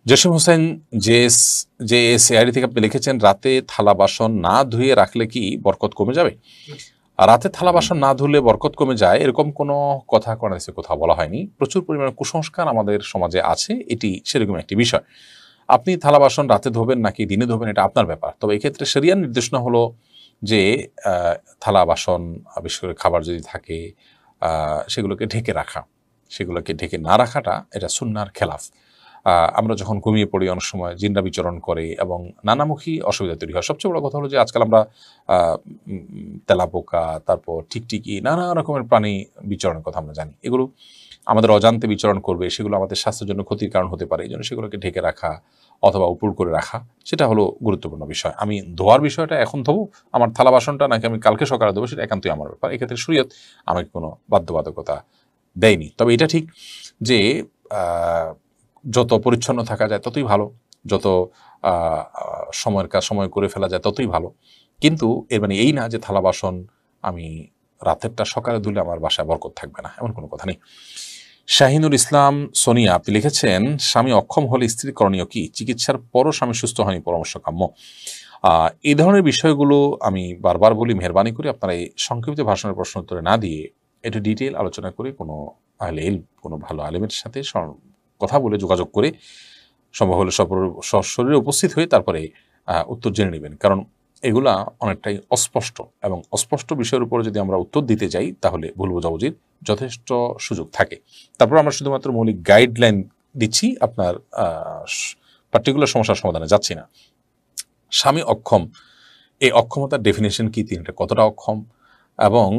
জসিম হোসেন জেএসএআইডি থেকে আপনি লিখেছেন, রাতে থালা বাসন না ধুয়ে রাখলে কি বরকত কমে যাবে? রাতে থালা বাসন না ধুলে বরকত কমে যায় এরকম কোনো কথা কোরআনে কোথাও বলা হয়নি। প্রচুর পরিমাণে কুসংস্কার আমাদের সমাজে আছে, এটি সেরকম একটি বিষয়। আপনি থালা বাসন রাতে ধোবেন নাকি দিনে ধোবেন এটা আপনার ব্যাপার। তবে এক্ষেত্রে শরিয়ার নির্দেশনা হলো যে থালা বাসন বিশেষ করে খাবার যদি থাকে সেগুলোকে ঢেকে রাখা, সেগুলোকে ঢেকে না রাখাটা এটা সুন্নাহর খেলাফ। আমরা যখন ঘুমিয়ে পড়ি অনেক সময় জিনরা বিচরণ করে এবং নানামুখী অসুবিধা তৈরি হয়। সবচেয়ে বড় কথা হলো যে আজকাল আমরা তেলাপোকা, তারপর টিকটিকি, নানা রকমের প্রাণী বিচরণের কথা আমরা জানি। এগুলো আমাদের অজান্তে বিচরণ করবে, সেগুলো আমাদের স্বাস্থ্যের জন্য ক্ষতির কারণ হতে পারে। এই জন্য সেগুলোকে ঢেকে রাখা অথবা উপুড় করে রাখা সেটা হলো গুরুত্বপূর্ণ বিষয়। আমি ধোয়ার বিষয়টা এখন ধোবো, আমার থালা বাসনটা নাকি আমি কালকে সকালে ধোবো সেটা একান্তই আমার ব্যাপার। এক্ষেত্রে শরীয়ত আমাকে কোনো বাধ্যবাধকতা দেয়নি। তবে এটা ঠিক যে যত পরিচ্ছন্ন থাকা যায় ততই ভালো, যত সময়ের কাজ সময় করে ফেলা যায় ততই ভালো। কিন্তু এর মানে এই না যে থালা বাসন আমি রাতেরটা সকালে ধুলে আমার বাসায় বরকত থাকবে না, এমন কোনো কথা নেই। শাহিনুর ইসলাম সোনিয়া আপনি লিখেছেন, স্বামী অক্ষম হলে স্ত্রীর করণীয় কি? চিকিৎসার পরও স্বামী সুস্থ হয়নি, পরামর্শ কাম্য। এই ধরনের বিষয়গুলো আমি বারবার বলি, মেহরবানি করে আপনারা এই সংক্ষিপ্ত ভাষণের প্রশ্ন উত্তরে না দিয়ে একটু ডিটেল আলোচনা করে কোনো কোনো ভালো আলেমের সাথে কথা বলে যোগাযোগ করে সম্ভব হলে সশরীরে উপস্থিত হয়ে তারপরে উত্তর জেনে নেবেন। কারণ এগুলা অনেকটাই অস্পষ্ট এবং অস্পষ্ট বিষয়ের উপরে যদি আমরা উত্তর দিতে যাই তাহলে ভুল বোঝাবুঝির যথেষ্ট সুযোগ থাকে। তারপর আমরা শুধুমাত্র মৌলিক গাইডলাইন দিচ্ছি, আপনার পার্টিকুলার সমস্যার সমাধানে যাচ্ছি না। স্বামী অক্ষম, এই অক্ষমতার ডেফিনেশন কি, তিনি কতটা অক্ষম, এবং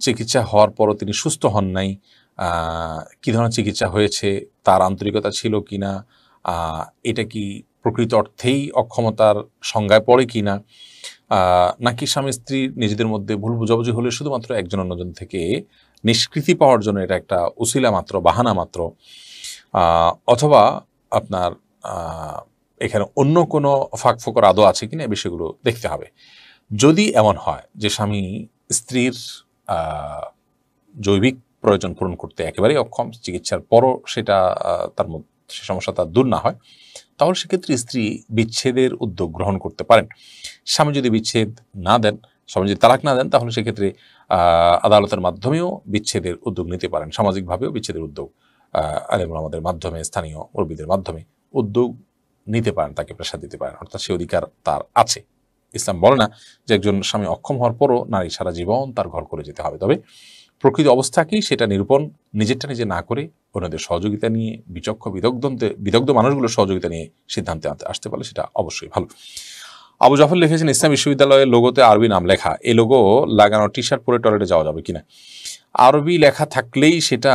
চিকিৎসা হওয়ার পরও তিনি সুস্থ হন নাই, কী ধরনের চিকিৎসা হয়েছে, তার আন্তরিকতা ছিল কি না, এটা কি প্রকৃত অর্থেই অক্ষমতার সংজ্ঞায় পড়ে কি না, নাকি স্বামী স্ত্রী নিজেদের মধ্যে ভুল বুঝাবুঝি হলে শুধুমাত্র একজন অন্যজন থেকে নিষ্কৃতি পাওয়ার জন্য এটা একটা উসিলা মাত্র, বাহানা মাত্র, অথবা আপনার এখানে অন্য কোনো ফাঁক ফোকর আদৌ আছে কিনা এই বিষয়গুলো দেখতে হবে। যদি এমন হয় যে স্বামী স্ত্রীর জৈবিক প্রয়োজন পূরণ করতে একেবারেই অক্ষম, চিকিৎসার পরও সেটা তার মধ্যে সে সমস্যা তার দূর না হয়, তাহলে সেক্ষেত্রে স্ত্রী বিচ্ছেদের উদ্যোগ গ্রহণ করতে পারেন। স্বামী যদি বিচ্ছেদ না দেন, স্বামী যদি তালাক না দেন, তাহলে সেক্ষেত্রে আদালতের মাধ্যমেও বিচ্ছেদের উদ্যোগ নিতে পারেন। সামাজিকভাবেও বিচ্ছেদের উদ্যোগ আলেমুল আমাদের মাধ্যমে, স্থানীয় মুরব্বিদের মাধ্যমে উদ্যোগ নিতে পারেন, তাকে প্রেশার দিতে পারেন, অর্থাৎ সে অধিকার তার আছে। ইসলাম বলে না যে একজন স্বামী অক্ষম হওয়ার পরও নারী সারা জীবন তার ঘর করে যেতে হবে। তবে প্রকৃত অবস্থাকেই সেটা নিরূপণ নিজেরটা নিজে না করে অন্যদের সহযোগিতা নিয়ে, বিদগ্ধ মানুষগুলোর সহযোগিতা নিয়ে সিদ্ধান্তে আসতে পারলে সেটা অবশ্যই ভালো। আবু জাফর লিখেছেন, ইসলাম বিশ্ববিদ্যালয়ের লোগোতে আরবি নাম লেখা, এই লোগো লাগানো টি শার্ট পরে টয়লেটে যাওয়া যাবে কিনা? আরবি লেখা থাকলেই সেটা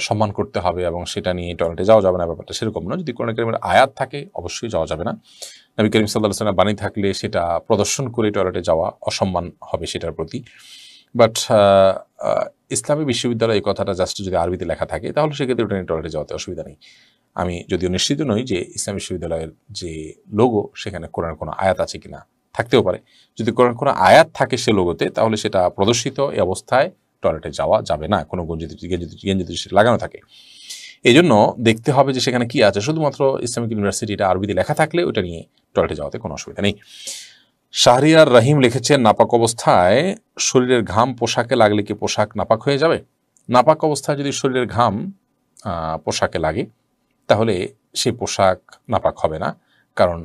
সম্মান করতে হবে এবং সেটা নিয়ে টয়লেটে যাওয়া যাবে না, ব্যাপারটা সেরকম না। যদি কোরআন কারীমের আয়াত থাকে অবশ্যই যাওয়া যাবে না। নবী করিম সাল্লাল্লাহু আলাইহি ওয়াসাল্লাম বাণী থাকলে সেটা প্রদর্শন করে টয়লেটে যাওয়া অসম্মান হবে সেটার প্রতি। বাট ইসলামী বিশ্ববিদ্যালয় এই কথাটা জাস্ট যদি আরবিতে লেখা থাকে তাহলে সেক্ষেত্রে ওটা নিয়ে টয়লেটে যাওয়াতে অসুবিধা নেই। আমি যদিও নিশ্চিত নই যে ইসলামী বিশ্ববিদ্যালয়ের যে লোগো সেখানে কোরআনের কোনো আয়াত আছে কিনা, থাকতেও পারে। যদি কোরআনের কোনো আয়াত থাকে সে লোগোতে তাহলে সেটা প্রদর্শিত এই অবস্থায় টয়লেটে যাওয়া যাবে না, কোনো গেঞ্জিতে সেটা লাগানো থাকে। এই জন্য দেখতে হবে যে সেখানে কি আছে। শুধুমাত্র ইসলামিক ইউনিভার্সিটিটা আরবিতে লেখা থাকলে ওটা নিয়ে টয়লেটে যাওয়াতে কোনো অসুবিধা নেই। শাহরিয়ার রহিম লিখেছেন, নাপাক অবস্থায় শরীরের ঘাম পোশাকে লাগলে কি পোশাক নাপাক হয়ে যাবে? নাপাক অবস্থায় যদি শরীরের ঘাম পোশাকে লাগে তাহলে সেই পোশাক নাপাক হবে না। কারণ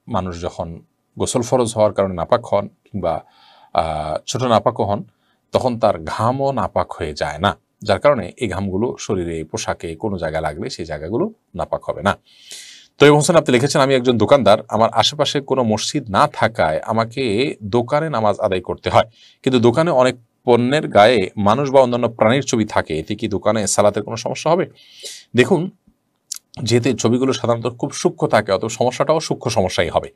মানুষ যখন গোসল ফরজ হওয়ার কারণে নাপাক হন কিংবা ছোট নাপাকও হন, তখন তার ঘামও নাপাক হয়ে যায় না, যার কারণে এই ঘামগুলো শরীরে, পোশাকে কোনো জায়গায় লাগলে সেই জায়গাগুলো নাপাক হবে না। তৈব হোসেন আপনি লিখেছেন, আমি একজন দোকানদার, আমার আশেপাশে কোনো মসজিদ না থাকায় আমাকে দোকানে নামাজ আদায় করতে হয়, কিন্তু দোকানে অনেক পণ্যের গায়ে মানুষ বা অন্যান্য প্রাণীর ছবি থাকে, এতে কি দোকানে সালাতের কোনো সমস্যা হবে? দেখুন, যেহেতু ছবিগুলো সাধারণত খুব সূক্ষ্ম থাকে, অত সমস্যাটাও সূক্ষ্ম সমস্যাই হবে।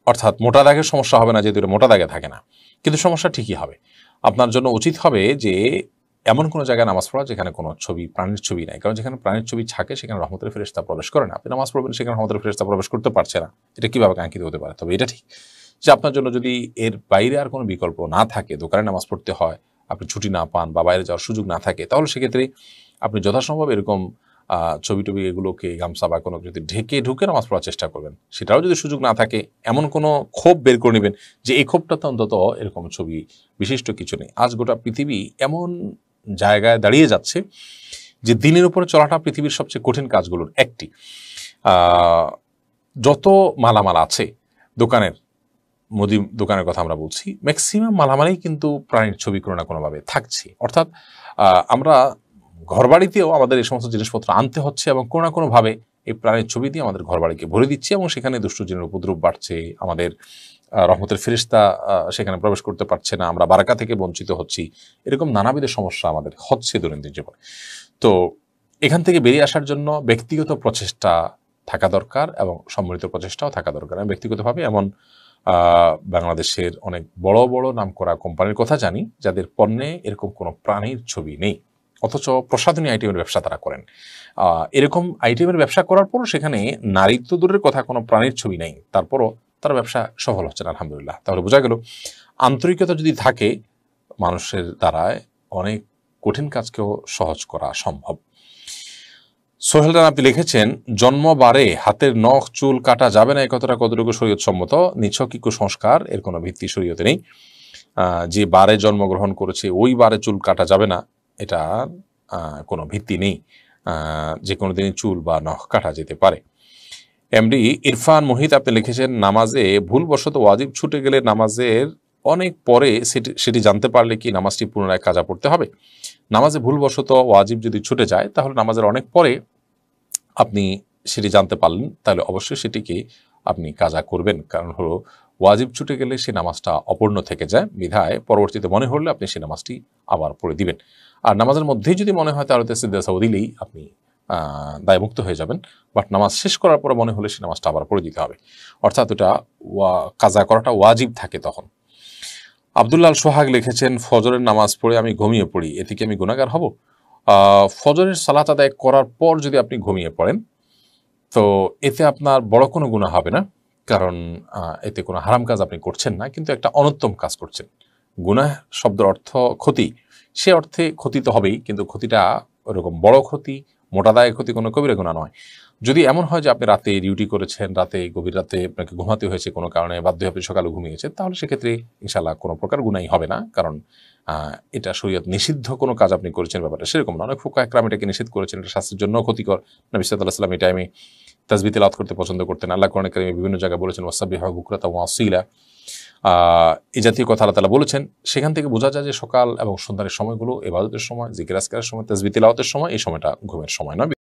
অর্থাৎ মোটা দাগের সমস্যা হবে না, যেহেতু এটা মোটা দাগে থাকে না, কিন্তু সমস্যা ঠিকই হবে। আপনার জন্য উচিত হবে যে এমন কোনো জায়গায় নামাজ পড়া যেখানে কোনো ছবি, প্রাণীর ছবি নাই। কারণ যেখানে প্রাণীর ছবি থাকে সেখানে রহমতের ফেরেশতা প্রবেশ করে না। আপনি নামাজ পড়বেন, সেখানে রহমতের ফেরেশতা প্রবেশ করতে পারছে না, এটা কীভাবে কাঙ্ক্ষিত হতে পারে? তবে এটা ঠিক যে আপনার জন্য যদি এর বাইরে আর কোনো বিকল্প না থাকে, দোকানে নামাজ পড়তে হয়, আপনি ছুটি না পান বা বাইরে যাওয়ার সুযোগ না থাকে, তাহলে সেক্ষেত্রে আপনি যথাসম্ভব এরকম ছবি টবি এগুলোকে গামছা বা কোনো যদি ঢেকে ঢুকে নামাজ পড়ার চেষ্টা করবেন। সেটাও যদি সুযোগ না থাকে, এমন কোনো ক্ষোভ বের করে নেবেন যে এই ক্ষোভটাতে অন্তত এরকম ছবি বিশিষ্ট কিছু নেই। আজ গোটা পৃথিবী এমন জায়গায় দাঁড়িয়ে যাচ্ছে যে দিনের উপরে চলাটা পৃথিবীর সবচেয়ে কঠিন কাজগুলোর একটি। যত মালামাল আছে দোকানের, মুদি দোকানের কথা আমরা বলছি, ম্যাক্সিমাম মালামালেই কিন্তু প্রাণীর ছবি কোনো না কোনোভাবে থাকছে। অর্থাৎ আমরা ঘরবাড়িতেও আমাদের এই সমস্ত জিনিসপত্র আনতে হচ্ছে এবং কোনো না কোনোভাবে এই প্রাণীর ছবি দিয়ে আমাদের ঘরবাড়িকে ভরে দিচ্ছে এবং সেখানে দুষ্ট জিনের উপদ্রব বাড়ছে, আমাদের রহমতের ফেরেশতা সেখানে প্রবেশ করতে পারছে না, আমরা বারাকা থেকে বঞ্চিত হচ্ছি, এরকম নানাবিধ সমস্যা আমাদের হচ্ছে দৈনন্দিন জীবনে। তো এখান থেকে বেরিয়ে আসার জন্য ব্যক্তিগত প্রচেষ্টা থাকা দরকার এবং সম্মিলিত প্রচেষ্টাও থাকা দরকার। আমি ব্যক্তিগতভাবে এমন বাংলাদেশের অনেক বড় বড় নামকরা কোম্পানির কথা জানি যাদের পণ্যে এরকম কোনো প্রাণীর ছবি নেই, অথচ প্রসাধনী আইটেমের ব্যবসা তারা করেন। এরকম আইটেমের ব্যবসা করার পরও সেখানে নারীত্ব দূরের কথা কোনো প্রাণীর ছবি নেই, তারপরও তার ব্যবসা সফল হচ্ছে না, আলহামদুলিল্লাহ। তাহলে বোঝা গেল আন্তরিকতা যদি থাকে মানুষের দ্বারায় অনেক কঠিন কাজকেও সহজ করা সম্ভব। সোহেল রানা আপনি লিখেছেন, জন্মবারে হাতের নখ চুল কাটা যাবে না, এই কথাটা কতটুকু শরীয়ত সম্মত? নিছক কুসংস্কার, এর কোনো ভিত্তি শরীয়তে নেই। যে বারে জন্মগ্রহণ করেছে ওই বারে চুল কাটা যাবে না, এটা কোনো ভিত্তি নেই। যে কোনো দিনই চুল বা নখ কাটা যেতে পারে। এমডি ইরফান মোহিত আপনি লিখেছেন, নামাজে ভুলবশত ওয়াজিব ছুটে গেলে নামাজের অনেক পরে সেটি জানতে পারলে কি নামাজটি পুনরায় কাজা পড়তে হবে? নামাজে ভুলবশত ওয়াজিব যদি ছুটে যায় তাহলে নামাজের অনেক পরে আপনি সেটি জানতে পারলেন, তাহলে অবশ্যই সেটিকে আপনি কাজা করবেন। কারণ হলো ওয়াজিব ছুটে গেলে সেই নামাজটা অপূর্ণ থেকে যায়, বিধায় পরবর্তীতে মনে হলে আপনি সেই নামাজটি আবার পড়ে দিবেন। আর নামাজের মধ্যেই যদি মনে হয় তাহলে সিদ্ধাসাও দিলেই আপনি দায়মুক্ত হয়ে যাবেন। বাট নামাজ শেষ করার পরে মনে হলে সেই নামাজটা আবার পড়ে দিতে হবে, অর্থাৎ ওটা কাজা করাটা ওয়াজিব থাকে তখন। আব্দুল্লাহ সোহাগ লিখেছেন, ফজরের নামাজ পড়ে আমি ঘুমিয়ে পড়ি, এতে কি আমি গুনাহগার হব? ফজরের সালাত আদায় করার পর যদি আপনি ঘুমিয়ে পড়েন তো এতে আপনার বড় কোনো গুনাহ হবে না, কারণ এতে কোনো হারাম কাজ আপনি করছেন না, কিন্তু একটা অনুত্তম কাজ করছেন। গুনাহ শব্দের অর্থ ক্ষতি, সে অর্থে ক্ষতি তো হবেই, কিন্তু ক্ষতিটা ওরকম বড় ক্ষতি, মোটা দায়ের ক্ষতি, কোনো কবিরা গুনাহ নয়। যদি এমন হয় যে আপনি রাতে ডিউটি করেছেন, গভীর রাতে আপনাকে ঘুমাতে হয়েছে কোনো কারণে, বাধ্য হয়ে আপনি সকালে ঘুমিয়েছেন, তাহলে সেক্ষেত্রে ইনশাআল্লাহ কোনো প্রকার গুনাহই হবে না, কারণ এটা শরীয়ত নিষিদ্ধ কোনো কাজ আপনি করেছেন ব্যাপারটা সেরকম না। অনেক ফুকাহা একরাম এটাকে নিষেধ করেছেন, এটা স্বাস্থ্যের জন্য ক্ষতিকর। নবী সাল্লাল্লাহু আলাইহি ওয়াসাল্লাম এই টাইমে তাসবিহ তিলাওয়াত করতে পছন্দ করতেন। আল্লাহ কোরআনে কারিমে বিভিন্ন জায়গায় বলেছেন, ওয়াসাব্বিহু বুকরাতাও ওয়া আসীলা, এই জাতীয় কথা আল্লাহ তাআলা বলেছেন। সেখান থেকে বোঝা যায় যে সকাল এবং সন্ধ্যার সময়গুলো ইবাদতের সময়, জিকির আজকারের সময়, তাসবিহ তিলাওয়াতের সময়, এই সময়টা ঘুমের সময় নয়।